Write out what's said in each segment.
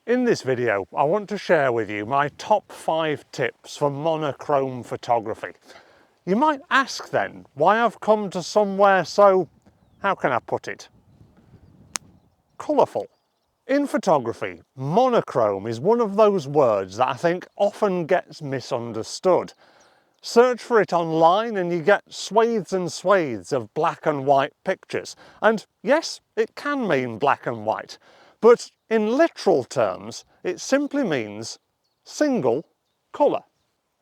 In this video, I want to share with you my top 5 tips for monochrome photography. You might ask then why I've come to somewhere so, how can I put it, colourful. In photography, monochrome is one of those words that I think often gets misunderstood. Search for it online and you get swathes and swathes of black and white pictures. And yes, it can mean black and white, but in literal terms, it simply means single colour.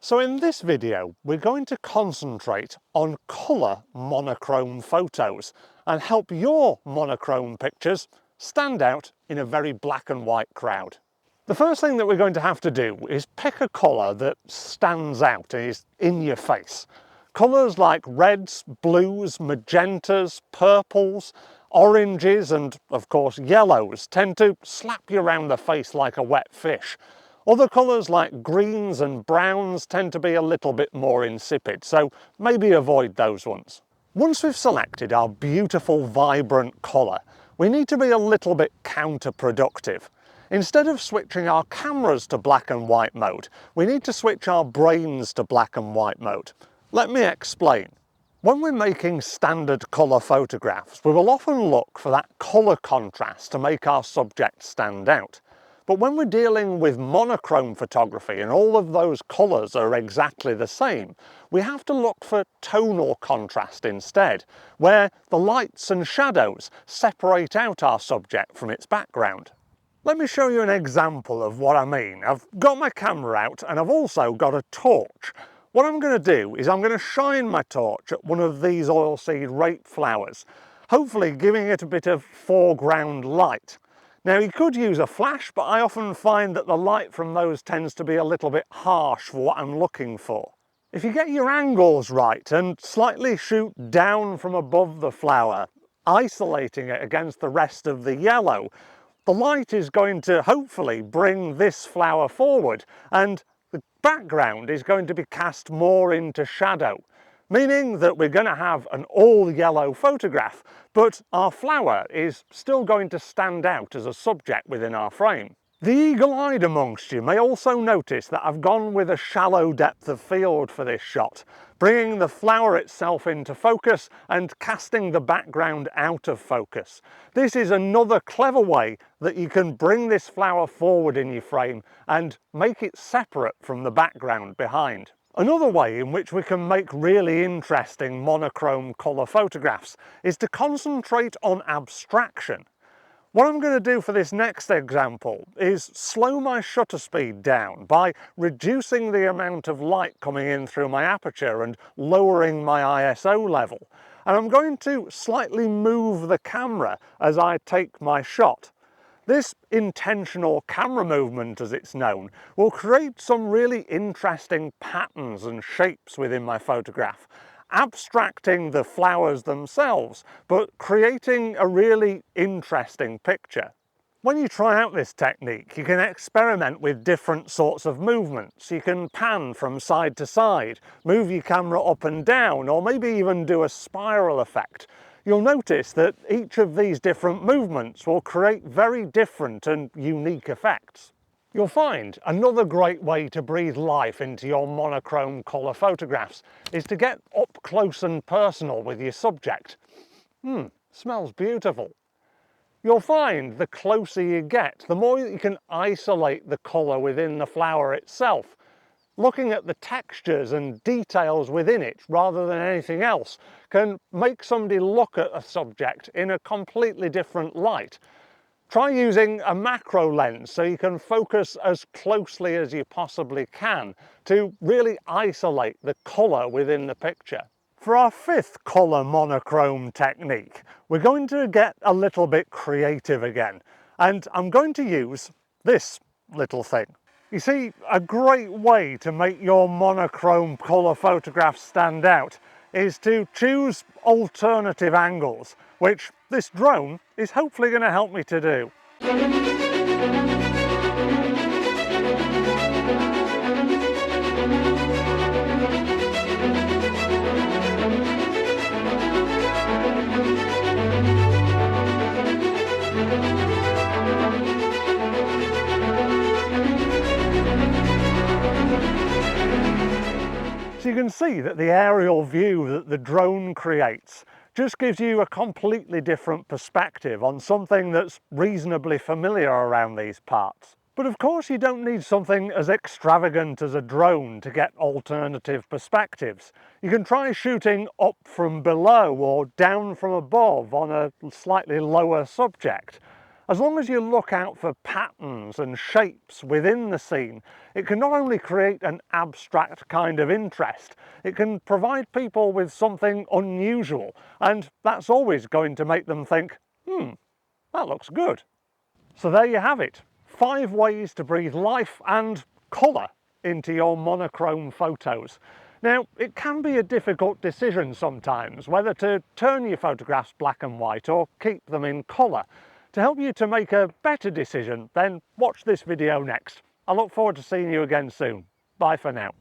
So in this video, we're going to concentrate on colour monochrome photos and help your monochrome pictures stand out in a very black and white crowd. The first thing that we're going to have to do is pick a colour that stands out and is in your face. Colours like reds, blues, magentas, purples, oranges and of course yellows tend to slap you around the face like a wet fish. Other colours like greens and browns tend to be a little bit more insipid, so maybe avoid those ones. Once we've selected our beautiful vibrant colour, we need to be a little bit counterproductive. Instead of switching our cameras to black and white mode, we need to switch our brains to black and white mode. Let me explain. When we're making standard colour photographs, we will often look for that colour contrast to make our subject stand out. But when we're dealing with monochrome photography and all of those colours are exactly the same, we have to look for tonal contrast instead, where the lights and shadows separate out our subject from its background. Let me show you an example of what I mean. I've got my camera out and I've also got a torch. What I'm going to do is I'm going to shine my torch at one of these oilseed rape flowers, hopefully giving it a bit of foreground light. Now you could use a flash, but I often find that the light from those tends to be a little bit harsh for what I'm looking for. If you get your angles right and slightly shoot down from above the flower, isolating it against the rest of the yellow, the light is going to hopefully bring this flower forward and the background is going to be cast more into shadow, meaning that we're going to have an all yellow photograph, but our flower is still going to stand out as a subject within our frame. The eagle-eyed amongst you may also notice that I've gone with a shallow depth of field for this shot, bringing the flower itself into focus and casting the background out of focus. This is another clever way that you can bring this flower forward in your frame and make it separate from the background behind. Another way in which we can make really interesting monochrome colour photographs is to concentrate on abstraction. What I'm going to do for this next example is slow my shutter speed down by reducing the amount of light coming in through my aperture and lowering my ISO level. And I'm going to slightly move the camera as I take my shot. This intentional camera movement, as it's known, will create some really interesting patterns and shapes within my photograph, abstracting the flowers themselves, but creating a really interesting picture. When you try out this technique, you can experiment with different sorts of movements. You can pan from side to side, move your camera up and down, or maybe even do a spiral effect. You'll notice that each of these different movements will create very different and unique effects. You'll find another great way to breathe life into your monochrome colour photographs is to get up close and personal with your subject. Smells beautiful. You'll find the closer you get, the more you can isolate the colour within the flower itself. Looking at the textures and details within it rather than anything else can make somebody look at a subject in a completely different light. Try using a macro lens so you can focus as closely as you possibly can to really isolate the colour within the picture. For our 5th colour monochrome technique, we're going to get a little bit creative again, and I'm going to use this little thing. You see, a great way to make your monochrome colour photographs stand out is to choose alternative angles, which this drone is hopefully going to help me to do. So you can see that the aerial view that the drone creates just gives you a completely different perspective on something that's reasonably familiar around these parts. But of course you don't need something as extravagant as a drone to get alternative perspectives. You can try shooting up from below or down from above on a slightly lower subject. As long as you look out for patterns and shapes within the scene, it can not only create an abstract kind of interest, it can provide people with something unusual, and that's always going to make them think, that looks good. So there you have it, 5 ways to breathe life and colour into your monochrome photos. Now, it can be a difficult decision sometimes whether to turn your photographs black and white or keep them in colour. To help you to make a better decision, then watch this video next. I look forward to seeing you again soon. Bye for now.